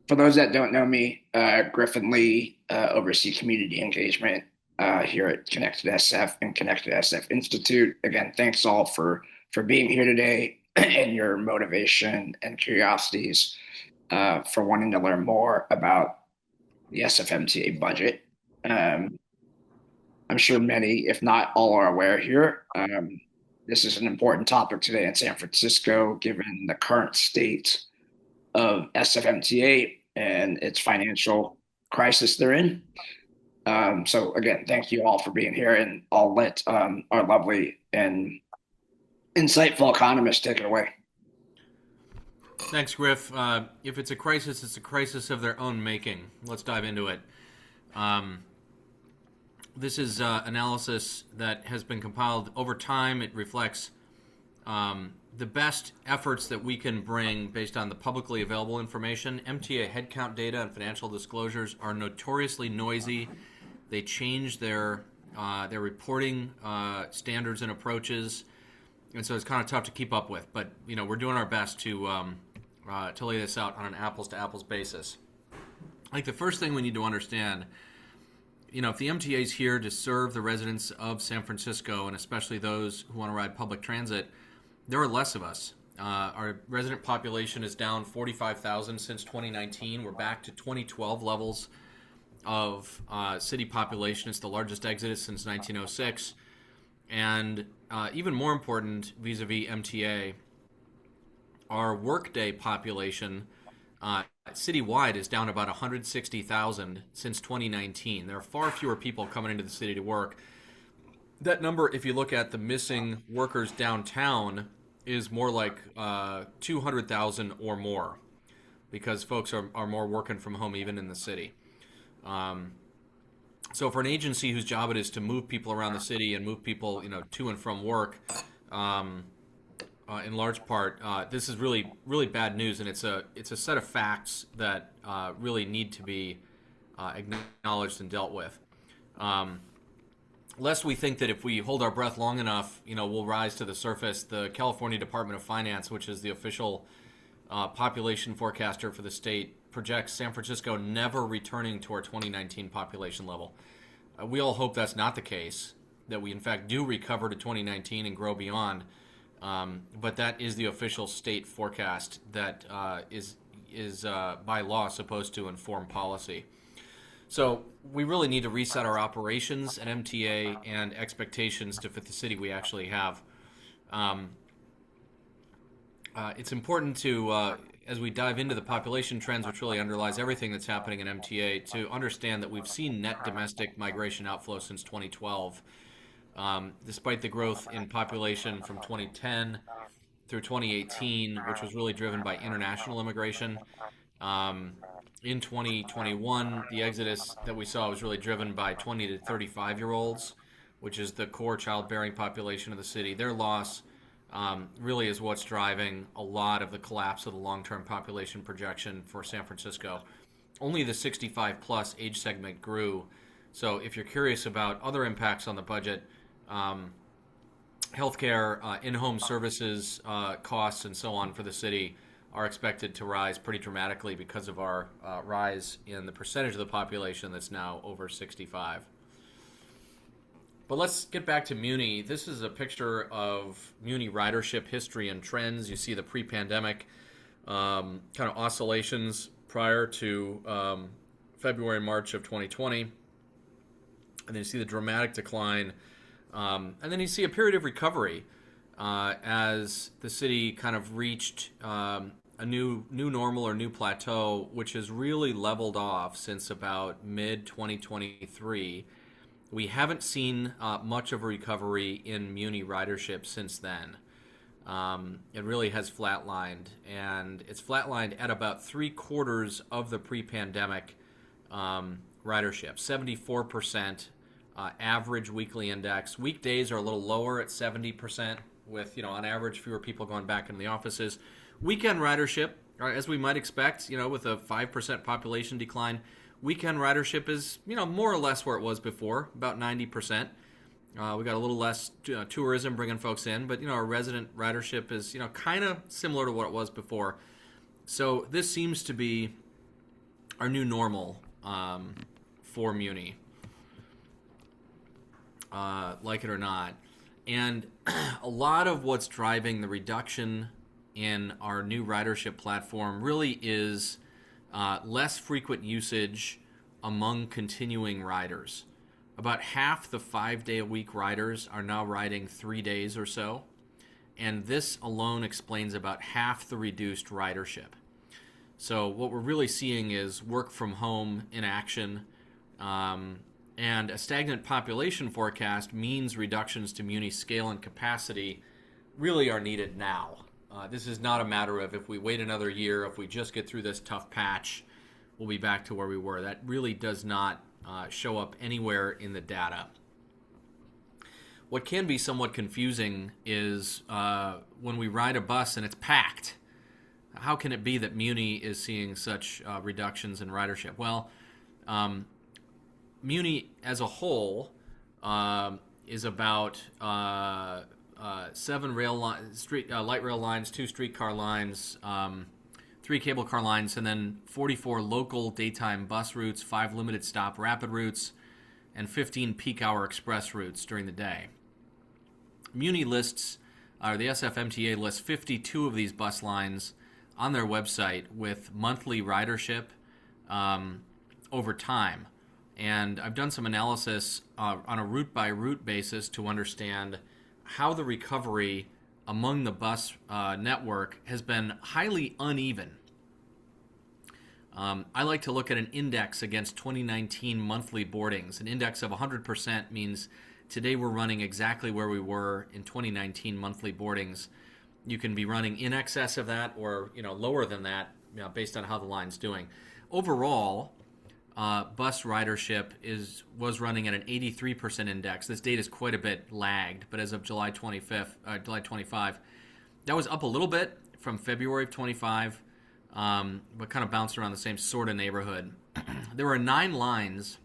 For those that don't know me, Griffin Lee, oversee community engagement here at Connected SF and Connected SF Institute. Again, thanks all for being here today and your motivation and curiosities for wanting to learn more about the SFMTA budget. Um, I'm sure many, if not all, are aware here. This is an important topic today in San Francisco, given the current state of SFMTA and its financial crisis they're in. So again, thank you all for being here, and I'll let our lovely and insightful economist take it away. Thanks, Griff. If it's a crisis of their own making. Let's dive into it. Um, this is analysis that has been compiled over time. It reflects the best efforts that we can bring based on the publicly available information. MTA headcount data and financial disclosures are notoriously noisy. They change their reporting standards and approaches, and so it's kind of tough to keep up with. But we're doing our best to lay this out on an apples to apples basis. I think the first thing we need to understand, if the MTA is here to serve the residents of San Francisco, and especially those who want to ride public transit, there are less of us. Our resident population is down 45,000 since 2019. We're back to 2012 levels of city population. It's the largest exodus since 1906. And even more important vis-a-vis MTA, our workday population citywide is down about 160,000 since 2019. There are far fewer people coming into the city to work. That number, if you look at the missing workers downtown, is more like 200,000 or more, because folks are more working from home even in the city. So for an agency whose job it is to move people around the city and move people to and from work, in large part, this is really, really bad news, and it's a set of facts that really need to be acknowledged and dealt with. Lest we think that if we hold our breath long enough, we'll rise to the surface. The California Department of Finance, which is the official population forecaster for the state, projects San Francisco never returning to our 2019 population level. We all hope that's not the case, that we in fact do recover to 2019 and grow beyond. But that is the official state forecast that is by law supposed to inform policy. So we really need to reset our operations at MTA and expectations to fit the city we actually have. It's important to, as we dive into the population trends, which really underlies everything that's happening in MTA, to understand that we've seen net domestic migration outflow since 2012. Despite the growth in population from 2010 through 2018, which was really driven by international immigration. In 2021, the exodus that we saw was really driven by 20 to 35-year-olds, which is the core childbearing population of the city. Their loss really is what's driving a lot of the collapse of the long-term population projection for San Francisco. Only the 65-plus age segment grew. So if you're curious about other impacts on the budget, healthcare, in-home services costs, and so on for the city are expected to rise pretty dramatically because of our rise in the percentage of the population that's now over 65. But let's get back to Muni. This is a picture of Muni ridership history and trends. You see the pre-pandemic kind of oscillations prior to February, March of 2020. And then you see the dramatic decline. And then you see a period of recovery as the city kind of reached a new normal or new plateau, which has really leveled off since about mid-2023. We haven't seen much of a recovery in Muni ridership since then. It really has flatlined, and it's flatlined at about 3/4 of the pre-pandemic ridership, 74% average weekly index. Weekdays are a little lower at 70%, with on average fewer people going back into the offices. Weekend ridership, as we might expect, with a 5% population decline, weekend ridership is more or less where it was before, about 90%. We got a little less tourism bringing folks in, but our resident ridership is kind of similar to what it was before. So this seems to be our new normal for Muni, like it or not. And a lot of what's driving the reduction in our new ridership platform really is less frequent usage among continuing riders. About half the 5-day-a-week riders are now riding 3 days or so, and this alone explains about half the reduced ridership. So what we're really seeing is work from home in action, and a stagnant population forecast means reductions to Muni scale and capacity really are needed now. This is not a matter of if we wait another year, if we just get through this tough patch, we'll be back to where we were. That really does not show up anywhere in the data. What can be somewhat confusing is when we ride a bus and it's packed. How can it be that Muni is seeing such reductions in ridership? Well, Muni as a whole is about 7 light rail lines, 2 streetcar lines, 3 cable car lines, and then 44 local daytime bus routes, 5 limited stop rapid routes, and 15 peak hour express routes during the day. Muni lists, or the SFMTA lists 52 of these bus lines on their website with monthly ridership over time. And I've done some analysis on a route-by-route basis to understand how the recovery among the bus network has been highly uneven. I like to look at an index against 2019 monthly boardings. An index of 100% means today we're running exactly where we were in 2019 monthly boardings. You can be running in excess of that or lower than that based on how the line's doing. Overall, bus ridership was running at an 83% index. This data is quite a bit lagged, but as of July 25, that was up a little bit from February of 25, but kind of bounced around the same sort of neighborhood. There are 9 lines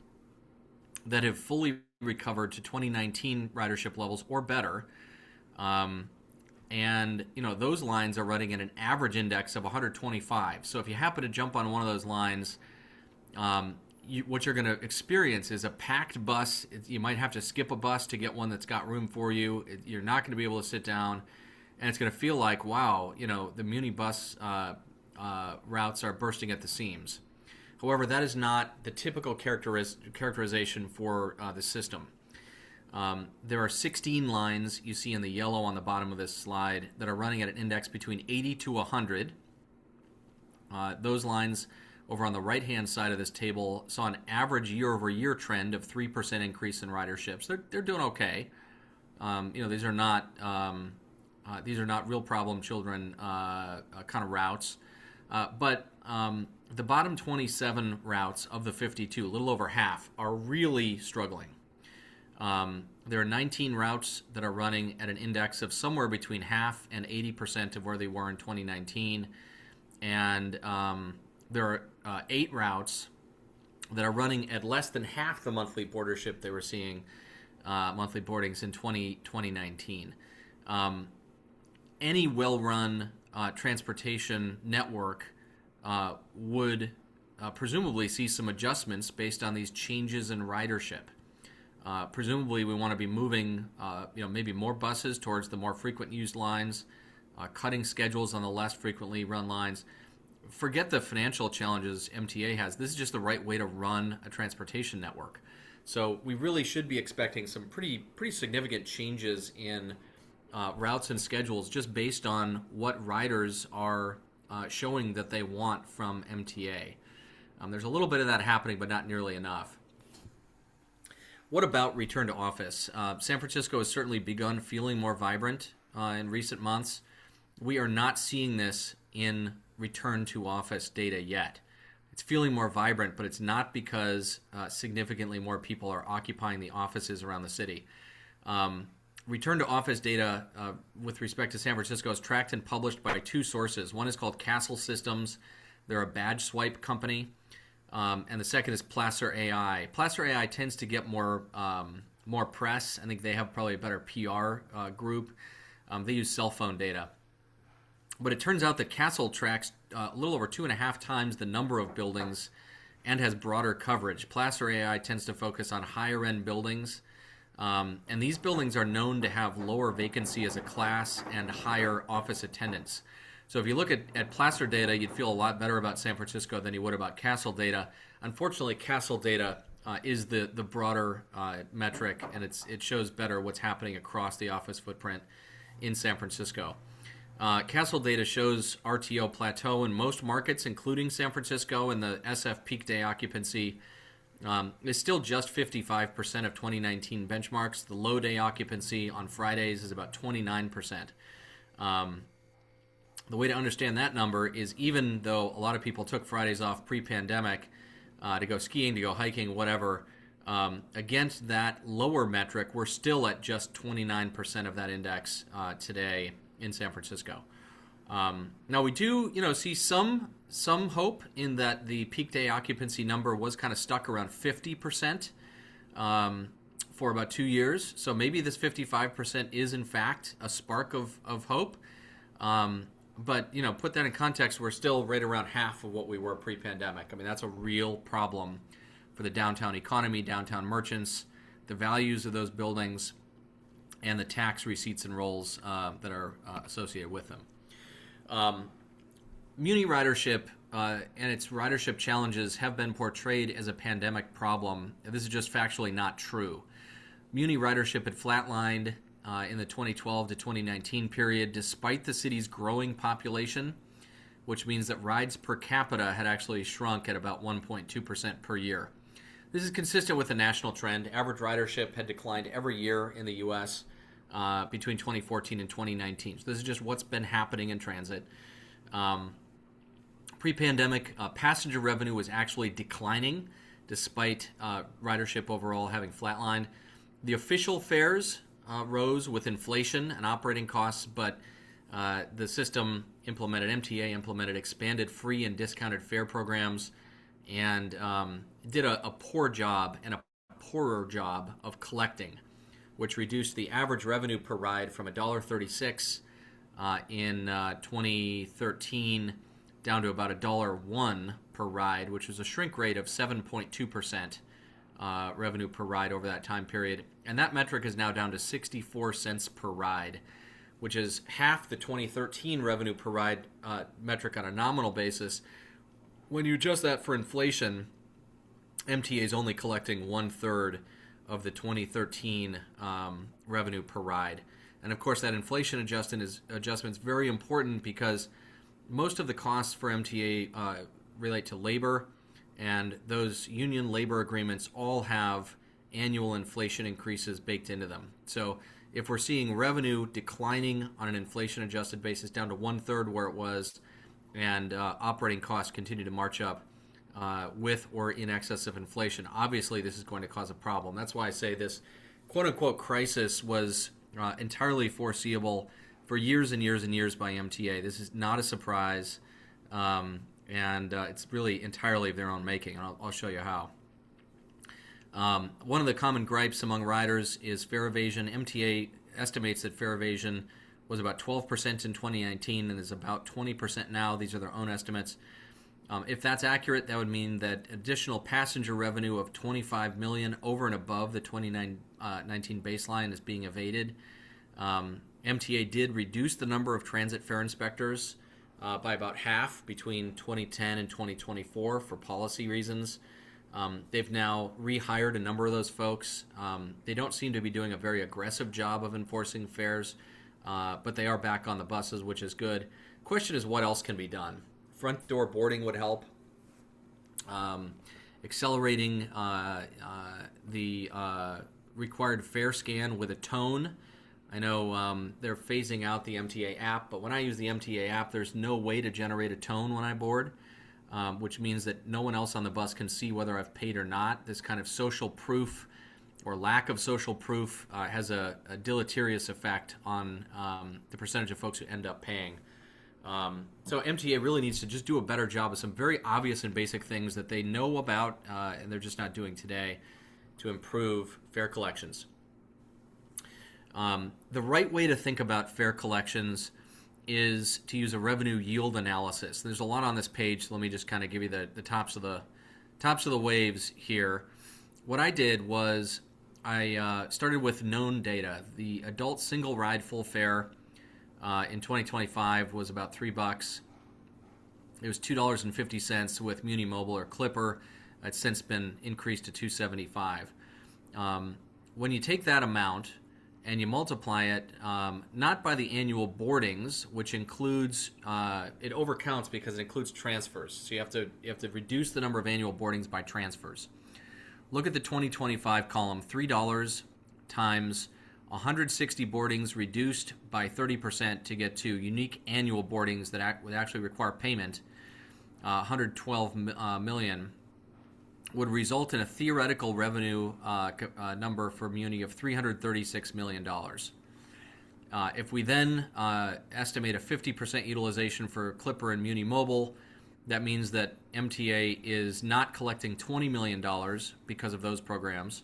that have fully recovered to 2019 ridership levels or better, and those lines are running at an average index of 125. So if you happen to jump on one of those lines, what you're going to experience is a packed bus. You might have to skip a bus to get one that's got room for you. You're not going to be able to sit down, and it's going to feel like, wow, the Muni bus routes are bursting at the seams. However, that is not the typical characterization for the system. There are 16 lines you see in the yellow on the bottom of this slide that are running at an index between 80 to 100. Those lines over on the right-hand side of this table saw an average year-over-year trend of 3% increase in riderships. They're doing okay. These are not real problem children kind of routes, but the bottom 27 routes of the 52, a little over half, are really struggling. There are 19 routes that are running at an index of somewhere between half and 80% of where they were in 2019, and there are 8 routes that are running at less than half the monthly boardership they were seeing, monthly boardings in 2019. Any well-run transportation network would presumably see some adjustments based on these changes in ridership. Presumably, we want to be moving, maybe more buses towards the more frequent used lines, cutting schedules on the less frequently run lines. Forget the financial challenges MTA has. This is just the right way to run a transportation network. So we really should be expecting some pretty significant changes in routes and schedules just based on what riders are showing that they want from MTA. There's a little bit of that happening, but not nearly enough. What about return to office? San Francisco has certainly begun feeling more vibrant in recent months. We are not seeing this in return to office data yet. It's feeling more vibrant, but it's not because significantly more people are occupying the offices around the city. Return to office data with respect to San Francisco is tracked and published by 2 sources. One is called Castle Systems. They're a badge swipe company. And the second is Placer AI. Placer AI tends to get more press. I think they have probably a better PR group. They use cell phone data. But it turns out that Castle tracks a little over 2.5 times the number of buildings and has broader coverage. Placer AI tends to focus on higher end buildings, and these buildings are known to have lower vacancy as a class and higher office attendance. So if you look at Placer data, you'd feel a lot better about San Francisco than you would about Castle data. Unfortunately, Castle data is the broader metric, and it shows better what's happening across the office footprint in San Francisco. Castle data shows RTO plateau in most markets, including San Francisco, and the SF peak day occupancy is still just 55% of 2019 benchmarks. The low day occupancy on Fridays is about 29%. The way to understand that number is, even though a lot of people took Fridays off pre-pandemic to go skiing, to go hiking, whatever, against that lower metric, we're still at just 29% of that index today in San Francisco. Now we do, see some hope in that the peak day occupancy number was kind of stuck around 50% for about 2 years. So maybe this 55% is in fact a spark of hope. But put that in context, we're still right around half of what we were pre-pandemic. I mean, that's a real problem for the downtown economy, downtown merchants, the values of those buildings, and the tax receipts and rolls that are associated with them. Muni ridership and its ridership challenges have been portrayed as a pandemic problem. This is just factually not true. Muni ridership had flatlined in the 2012 to 2019 period, despite the city's growing population, which means that rides per capita had actually shrunk at about 1.2% per year. This is consistent with the national trend. Average ridership had declined every year in the U.S. Between 2014 and 2019. So this is just what's been happening in transit. Pre-pandemic, passenger revenue was actually declining, despite ridership overall having flatlined. The official fares rose with inflation and operating costs, but the system MTA implemented expanded free and discounted fare programs, and did a poor job and a poorer job of collecting, which reduced the average revenue per ride from $1.36 in 2013 down to about $1.01 per ride, which was a shrink rate of 7.2% revenue per ride over that time period. And that metric is now down to 64 cents per ride, which is half the 2013 revenue per ride metric on a nominal basis. When you adjust that for inflation, MTA is only collecting 1/3 of the 2013 revenue per ride. And of course, that inflation adjustment is very important, because most of the costs for MTA relate to labor, and those union labor agreements all have annual inflation increases baked into them. So if we're seeing revenue declining on an inflation adjusted basis down to 1/3 where it was, and operating costs continue to march up with or in excess of inflation, obviously this is going to cause a problem. That's why I say this quote-unquote crisis was entirely foreseeable for years and years and years by MTA. This is not a surprise, and it's really entirely of their own making, and I'll show you how. One of the common gripes among riders is fare evasion. MTA estimates that fare evasion was about 12% in 2019 and is about 20% now. These are their own estimates. If that's accurate, that would mean that additional passenger revenue of $25 million over and above the 2019 baseline is being evaded. MTA did reduce the number of transit fare inspectors by about half between 2010 and 2024 for policy reasons. They've now rehired a number of those folks. They don't seem to be doing a very aggressive job of enforcing fares, but they are back on the buses, which is good. Question is, what else can be done? Front door boarding would help. Accelerating the required fare scan with a tone. I know they're phasing out the MTA app, but when I use the MTA app, there's no way to generate a tone when I board, which means that no one else on the bus can see whether I've paid or not. This kind of social proof or lack of social proof has a deleterious effect on the percentage of folks who end up paying. So MTA really needs to just do a better job of some very obvious and basic things that they know about and they're just not doing today to improve fare collections. The right way to think about fare collections is to use a revenue yield analysis. There's a lot on this page, so let me just kind of give you the tops of tops of the waves here. What I did was I started with known data. The adult single ride full fare in 2025 was about $3. It was $2.50 with Muni Mobile or Clipper. It's since been increased to $2.75. When you take that amount and you multiply it not by the annual boardings, which includes it overcounts because it includes transfers. So you have to reduce the number of annual boardings by transfers. Look at the 2025 column, $3 times 160 boardings reduced by 30% to get to unique annual boardings that would actually require payment. 112 million would result in a theoretical revenue number for Muni of $336 million. If we then estimate a 50% utilization for Clipper and Muni Mobile, that means that MTA is not collecting $20 million because of those programs.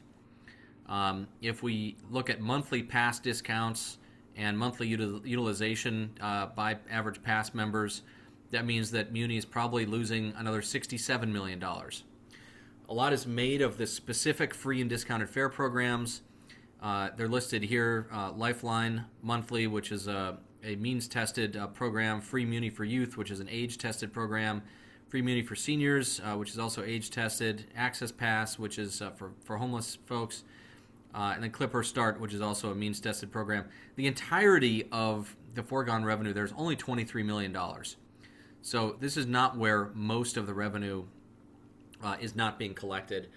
If we look at monthly pass discounts and monthly utilization by average pass members, that means that Muni is probably losing another $67 million. A lot is made of the specific free and discounted fare programs. They're listed here, Lifeline Monthly, which is a means-tested program, Free Muni for Youth, which is an age-tested program, Free Muni for Seniors, which is also age-tested, Access Pass, which is for homeless folks, and then Clipper Start, which is also a means-tested program. The entirety of the foregone revenue, there's only $23 million. So this is not where most of the revenue is not being collected.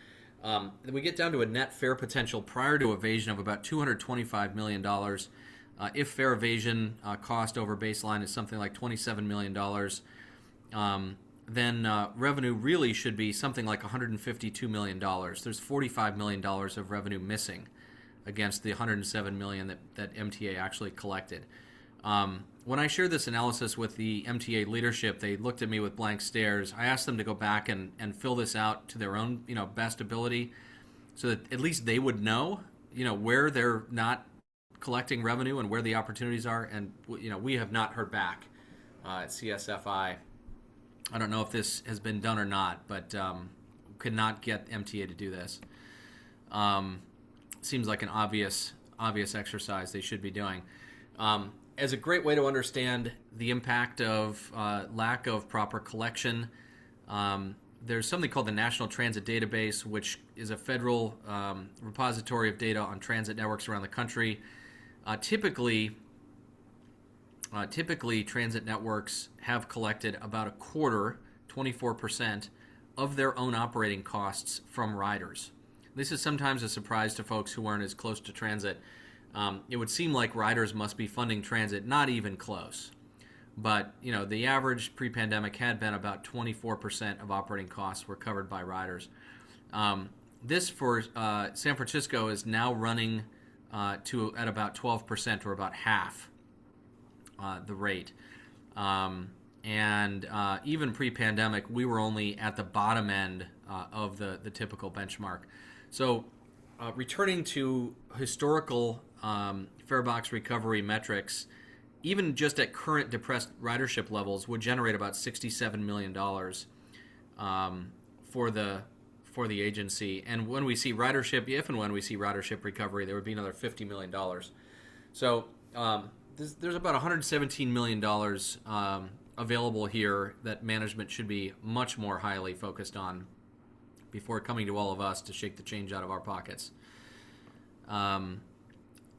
We get down to a net fare potential prior to evasion of about $225 million. If fare evasion cost over baseline is something like $27 million, then revenue really should be something like $152 million. There's $45 million of revenue missing against the $107 million that MTA actually collected. When I shared this analysis with the MTA leadership, they looked at me with blank stares. I asked them to go back and fill this out to their own, best ability, so that at least they would know, where they're not collecting revenue and where the opportunities are. And we have not heard back at CSFI. I don't know if this has been done or not, but could not get MTA to do this. Seems like an obvious exercise they should be doing. As a great way to understand the impact of lack of proper collection, there's something called the National Transit Database, which is a federal repository of data on transit networks around the country. Typically, transit networks have collected about a quarter, 24%, of their own operating costs from riders. This is sometimes a surprise to folks who aren't as close to transit. It would seem like riders must be funding transit, not even close. But, the average pre-pandemic had been about 24% of operating costs were covered by riders. This for San Francisco is now running at about 12%, or about half the rate. And even pre-pandemic, we were only at the bottom end of the typical benchmark. So returning to historical fare box recovery metrics, even just at current depressed ridership levels, would generate about $67 million for the agency. And when we see ridership, if and when we see ridership recovery, there would be another $50 million. So there's about $117 million available here that management should be much more highly focused on before coming to all of us to shake the change out of our pockets.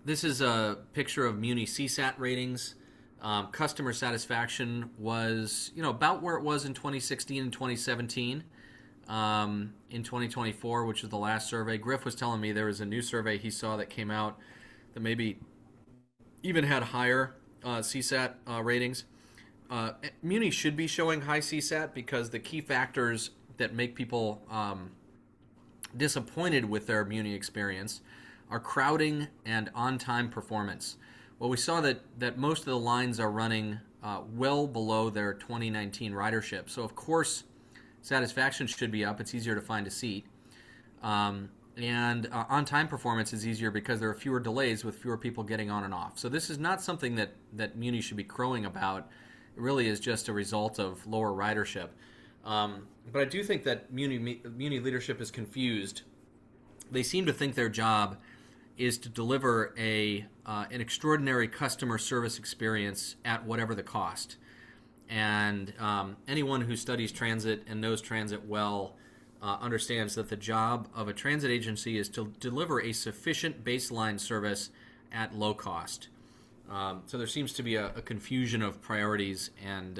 This is a picture of Muni CSAT ratings. Customer satisfaction was, about where it was in 2016 and 2017. In 2024, which is the last survey, Griff was telling me there was a new survey he saw that came out that maybe even had higher CSAT ratings. Muni should be showing high CSAT because the key factors that make people disappointed with their Muni experience are crowding and on-time performance. Well, we saw that most of the lines are running well below their 2019 ridership. So, of course, satisfaction should be up. It's easier to find a seat. And on-time performance is easier because there are fewer delays with fewer people getting on and off. So this is not something that Muni should be crowing about. It really is just a result of lower ridership. But I do think that Muni leadership is confused. They seem to think their job is to deliver an extraordinary customer service experience at whatever the cost. And anyone who studies transit and knows transit well understands that the job of a transit agency is to deliver a sufficient baseline service at low cost. So there seems to be a confusion of priorities and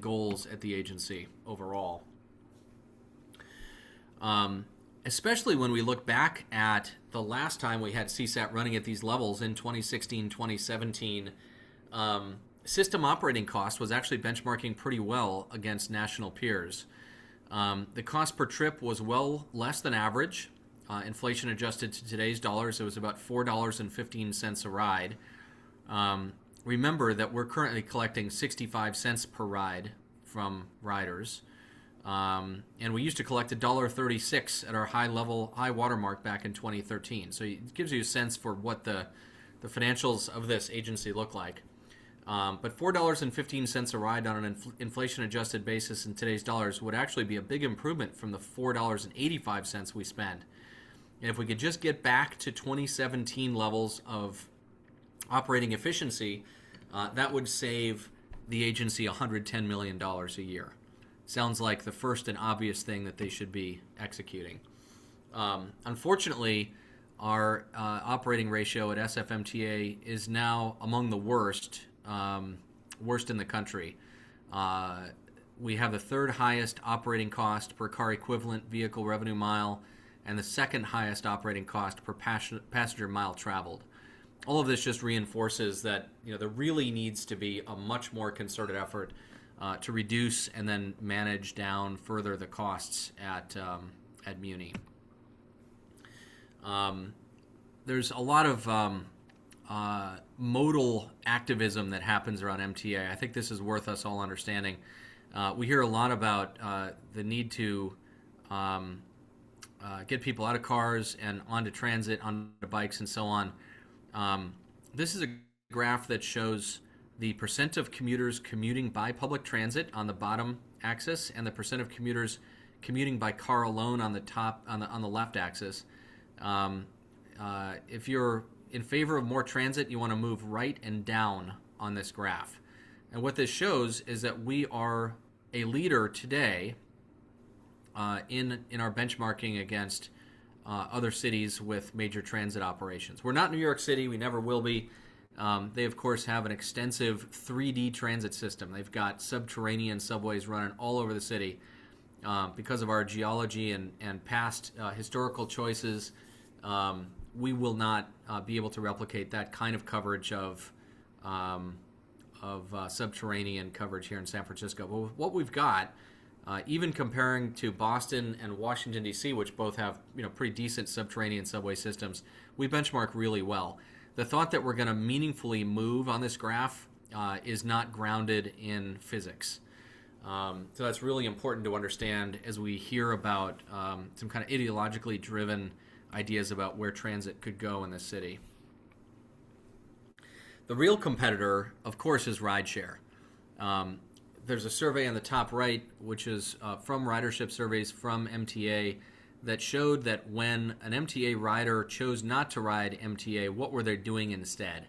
goals at the agency overall. Especially when we look back at the last time we had CSAT running at these levels in 2016, 2017, system operating cost was actually benchmarking pretty well against national peers. The cost per trip was well less than average. Inflation adjusted to today's dollars, it was about $4.15 a ride. Remember that we're currently collecting 65 cents per ride from riders. And we used to collect $1.36 at our high watermark back in 2013. So it gives you a sense for what the financials of this agency look like. But $4.15 a ride on an inflation-adjusted basis in today's dollars would actually be a big improvement from the $4.85 we spend. And if we could just get back to 2017 levels of operating efficiency, that would save the agency $110 million a year. Sounds like the first and obvious thing that they should be executing. Unfortunately, our operating ratio at SFMTA is now among the worst in the country. We have the third highest operating cost per car equivalent vehicle revenue mile and the second highest operating cost per passenger mile traveled. All of this just reinforces that there really needs to be a much more concerted effort to reduce and then manage down further the costs at Muni. There's a lot of modal activism that happens around MTA. I think this is worth us all understanding. We hear a lot about the need to get people out of cars and onto transit, onto bikes, and so on. This is a graph that shows the percent of commuters commuting by public transit on the bottom axis and the percent of commuters commuting by car alone on the top on the left axis. If you're in favor of more transit, you want to move right and down on this graph. And what this shows is that we are a leader today in our benchmarking against other cities with major transit operations. We're not New York City. We never will be. They, of course, have an extensive 3D transit system. They've got subterranean subways running all over the city. Because of our geology and past historical choices, we will not be able to replicate that kind of coverage of subterranean coverage here in San Francisco. But what we've got, even comparing to Boston and Washington, D.C., which both have pretty decent subterranean subway systems, we benchmark really well. The thought that we're going to meaningfully move on this graph is not grounded in physics. So that's really important to understand as we hear about some kind of ideologically driven ideas about where transit could go in the city. The real competitor, of course, is rideshare. There's a survey on the top right, which is from ridership surveys from MTA, that showed that when an MTA rider chose not to ride MTA, what were they doing instead?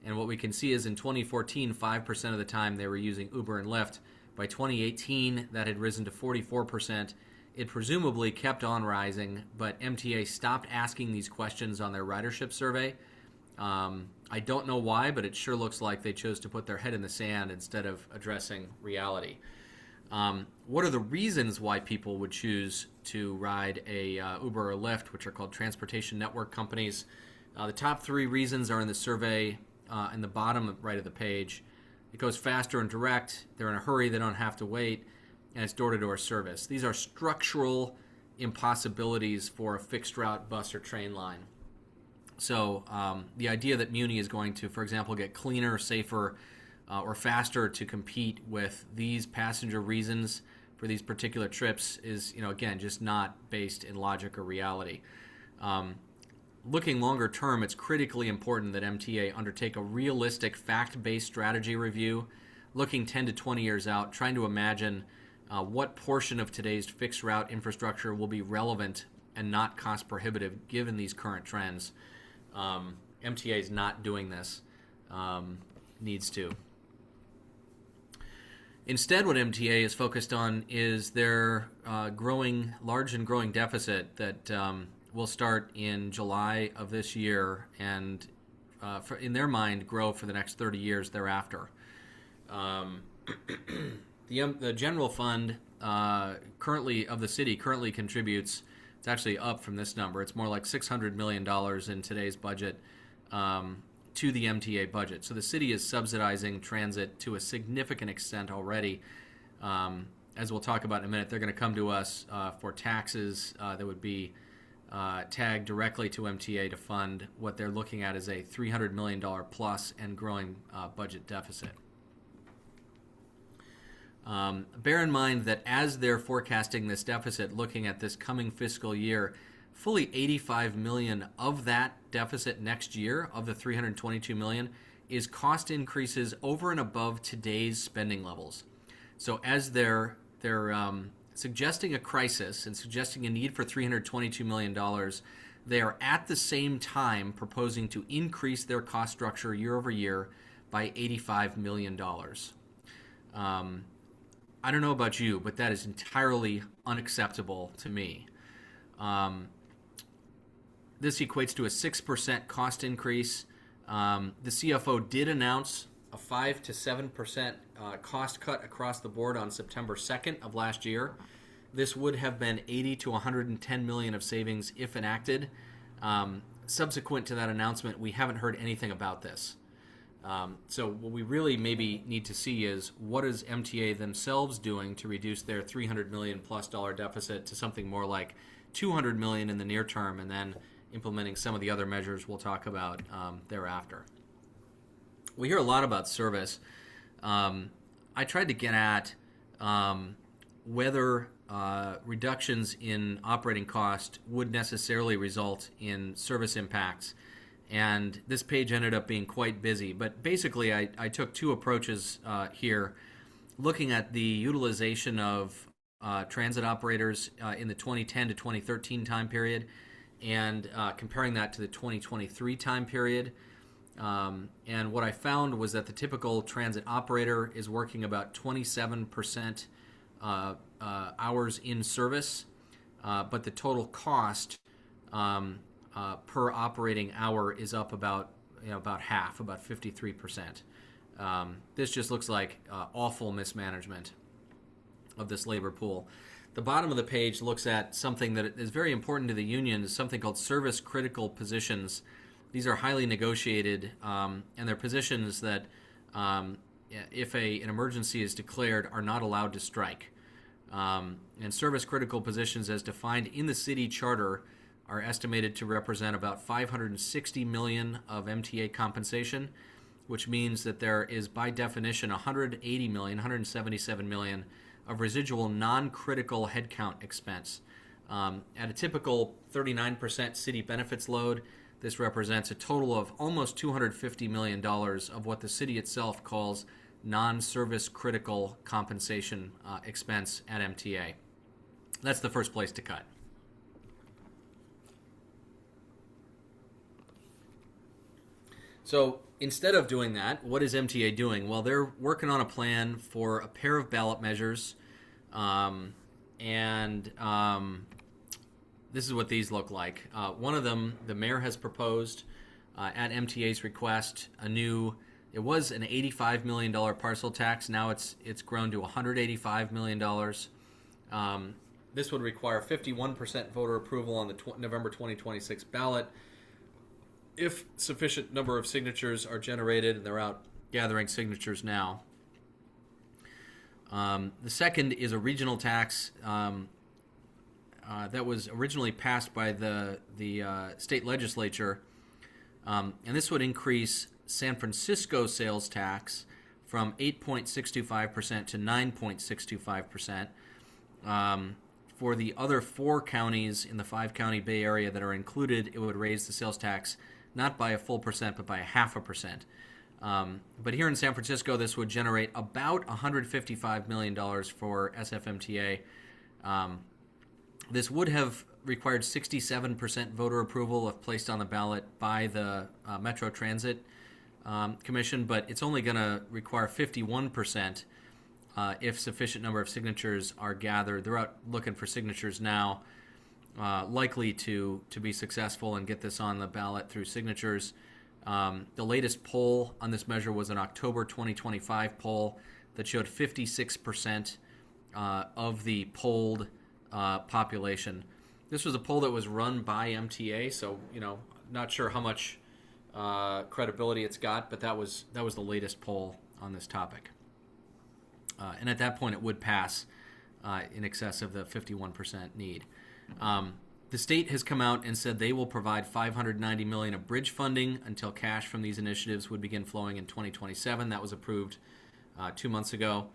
And what we can see is in 2014, 5% of the time they were using Uber and Lyft. By 2018, that had risen to 44%. It presumably kept on rising, but MTA stopped asking these questions on their ridership survey. I don't know why, but it sure looks like they chose to put their head in the sand instead of addressing reality. What are the reasons why people would choose to ride a Uber or Lyft, which are called transportation network companies? The top three reasons are in the survey in the bottom right of the page. It goes faster and direct, they're in a hurry, they don't have to wait, and it's door-to-door service. These are structural impossibilities for a fixed route bus or train line. So the idea that Muni is going to, for example, get cleaner, safer, or faster to compete with these passenger reasons for these particular trips is, again, just not based in logic or reality. Looking longer term, it's critically important that MTA undertake a realistic fact-based strategy review, looking 10 to 20 years out, trying to imagine what portion of today's fixed route infrastructure will be relevant and not cost prohibitive given these current trends. MTA is not doing this. Needs to. Instead, what MTA is focused on is their large and growing deficit that will start in July of this year and, in their mind, grow for the next 30 years thereafter. The general fund currently of the city currently contributes. It's actually up from this number. It's more like $600 million in today's budget to the MTA budget. So the city is subsidizing transit to a significant extent already. As we'll talk about in a minute, they're going to come to us for taxes that would be tagged directly to MTA to fund what they're looking at as a $300 million plus and growing budget deficit. Bear in mind that as they're forecasting this deficit, looking at this coming fiscal year, fully $85 million of that deficit next year, of the $322 million, is cost increases over and above today's spending levels. So as they're suggesting a crisis and suggesting a need for $322 million, they are at the same time proposing to increase their cost structure year over year by $85 million. I don't know about you, but that is entirely unacceptable to me. This equates to a 6% cost increase. The CFO did announce a 5 to 7% cost cut across the board on September 2nd of last year. This would have been 80 to 110 million of savings if enacted. Subsequent to that announcement, we haven't heard anything about this. So what we really maybe need to see is what is MTA themselves doing to reduce their $300 million plus deficit to something more like $200 million in the near term, and then implementing some of the other measures we'll talk about thereafter. We hear a lot about service. I tried to get at whether reductions in operating cost would necessarily result in service impacts. And this page ended up being quite busy. But basically, I took two approaches here, looking at the utilization of transit operators in the 2010 to 2013 time period and comparing that to the 2023 time period. And what I found was that the typical transit operator is working about 27% hours in service, but the total cost per operating hour is up about half, about 53%. This just looks like awful mismanagement of this labor pool. The bottom of the page looks at something that is very important to the union, is something called service critical positions. These are highly negotiated, and they're positions that, if an emergency is declared, are not allowed to strike. And service critical positions, as defined in the city charter, are estimated to represent about $560 million of MTA compensation, which means that there is, by definition, $180 million, $177 million of residual non-critical headcount expense. At a typical 39% city benefits load, this represents a total of almost $250 million of what the city itself calls non-service critical compensation expense at MTA. That's the first place to cut. So instead of doing that, what is MTA doing? Well, they're working on a plan for a pair of ballot measures, and this is what these look like. One of them, the mayor has proposed at MTA's request it was an $85 million parcel tax. Now it's grown to $185 million. This would require 51% voter approval on the November 2026 ballot. If sufficient number of signatures are generated, and they're out gathering signatures now. The second is a regional tax that was originally passed by the state legislature, and this would increase San Francisco sales tax from 8.625% to 9.625%. For the other 4 counties in the 5-county Bay Area that are included, it would raise the sales tax not by a full percent, but by a 0.5%. But here in San Francisco, this would generate about $155 million for SFMTA. This would have required 67% voter approval if placed on the ballot by the Metro Transit Commission, but it's only going to require 51% if sufficient number of signatures are gathered. They're out looking for signatures now, likely to be successful and get this on the ballot through signatures. The latest poll on this measure was an October 2025 poll that showed 56% of the polled population. This was a poll that was run by MTA, so not sure how much credibility it's got, but that was the latest poll on this topic. And at that point, it would pass in excess of the 51% need. The state has come out and said they will provide $590 million of bridge funding until cash from these initiatives would begin flowing in 2027. That was approved 2 months ago.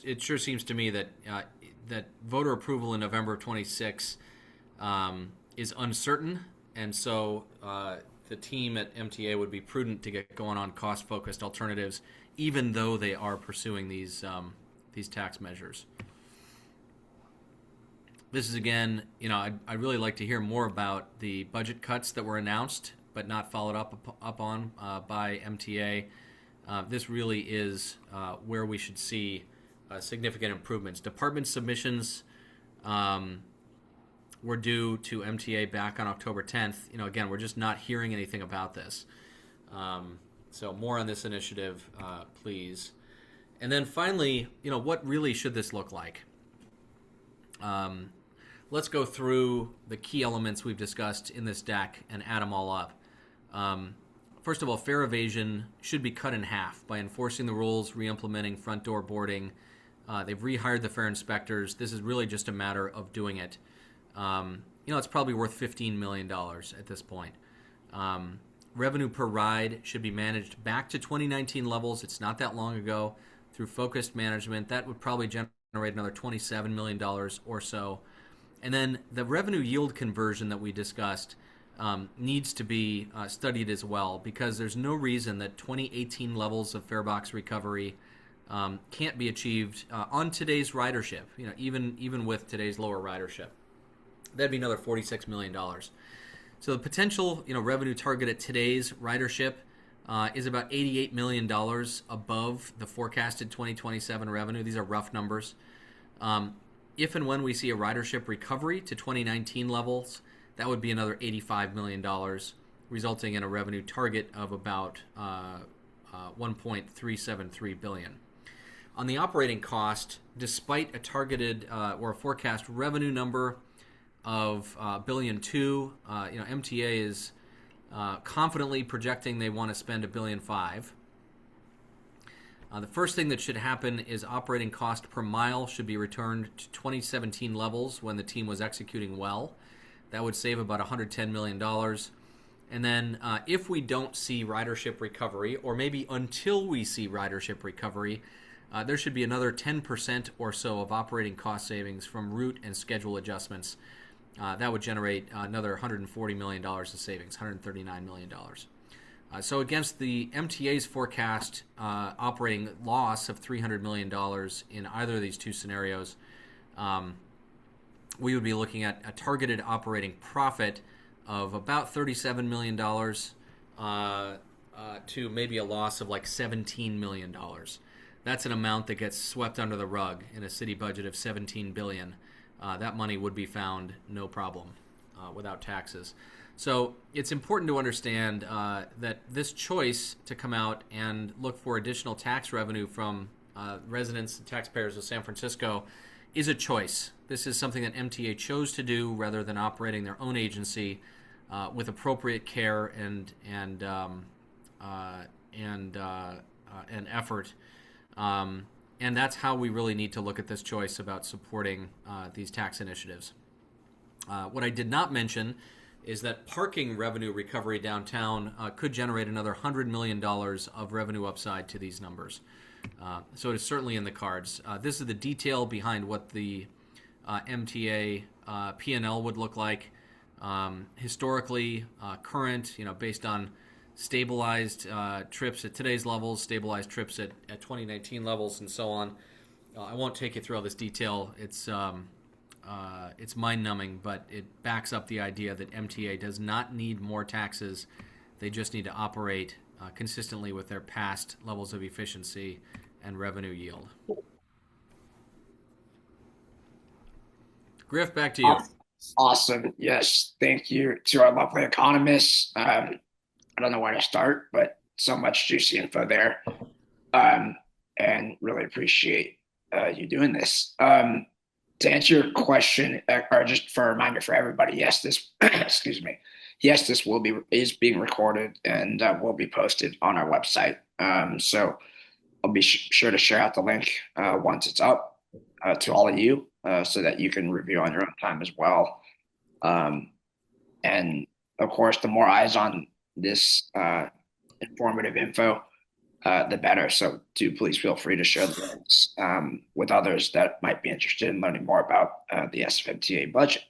It sure seems to me that voter approval in November of 26 is uncertain, and so the team at MTA would be prudent to get going on cost-focused alternatives, even though they are pursuing these tax measures. This is, again, I'd really like to hear more about the budget cuts that were announced but not followed up on by MTA. This really is where we should see significant improvements. Department submissions were due to MTA back on October 10th. Again, we're just not hearing anything about this. So more on this initiative, please. And then finally, what really should this look like? Let's go through the key elements we've discussed in this deck and add them all up. First of all, fare evasion should be cut in half by enforcing the rules, re-implementing front door boarding. They've rehired the fare inspectors. This is really just a matter of doing it. It's probably worth $15 million at this point. Revenue per ride should be managed back to 2019 levels. It's not that long ago. Through focused management, that would probably generate another $27 million or so. And then the revenue yield conversion that we discussed needs to be studied as well, because there's no reason that 2018 levels of fare box recovery can't be achieved on today's ridership, even with today's lower ridership. That'd be another $46 million. So the potential revenue target at today's ridership is about $88 million above the forecasted 2027 revenue. These are rough numbers. If and when we see a ridership recovery to 2019 levels, that would be another $85 million, resulting in a revenue target of about $1.373 billion. On the operating cost, despite a targeted or a forecast revenue number of $1.2 billion, MTA is confidently projecting they want to spend $1.5 billion. The first thing that should happen is operating cost per mile should be returned to 2017 levels when the team was executing well. That would save about $110 million. And then if we don't see ridership recovery, or maybe until we see ridership recovery, there should be another 10% or so of operating cost savings from route and schedule adjustments. That would generate another $140 million of savings, $139 million. So against the MTA's forecast operating loss of $300 million in either of these two scenarios, we would be looking at a targeted operating profit of about $37 million to maybe a loss of like $17 million. That's an amount that gets swept under the rug in a city budget of $17 billion. That money would be found no problem without taxes. So it's important to understand that this choice to come out and look for additional tax revenue from residents and taxpayers of San Francisco is a choice. This is something that MTA chose to do rather than operating their own agency with appropriate care and effort. And that's how we really need to look at this choice about supporting these tax initiatives. What I did not mention is that parking revenue recovery downtown could generate another $100 million of revenue upside to these numbers. So it is certainly in the cards. This is the detail behind what the MTA P&L would look like. Historically, current, based on stabilized trips at today's levels, stabilized trips at 2019 levels, and so on. I won't take you through all this detail. It's mind-numbing, but it backs up the idea that MTA does not need more taxes. They just need to operate consistently with their past levels of efficiency and revenue yield. Griff, back to you. Awesome. Yes. Thank you to our lovely economists. I don't know where to start, but so much juicy info there. Um, and really appreciate you doing this. To answer your question, or just for a reminder for everybody, yes, this excuse me, yes, this will be is being recorded and will be posted on our website. So I'll be sure to share out the link once it's up to all of you, so that you can review on your own time as well. Um, and of course, the more eyes on this informative info, the better. So do please feel free to share the links with others that might be interested in learning more about the SFMTA budget.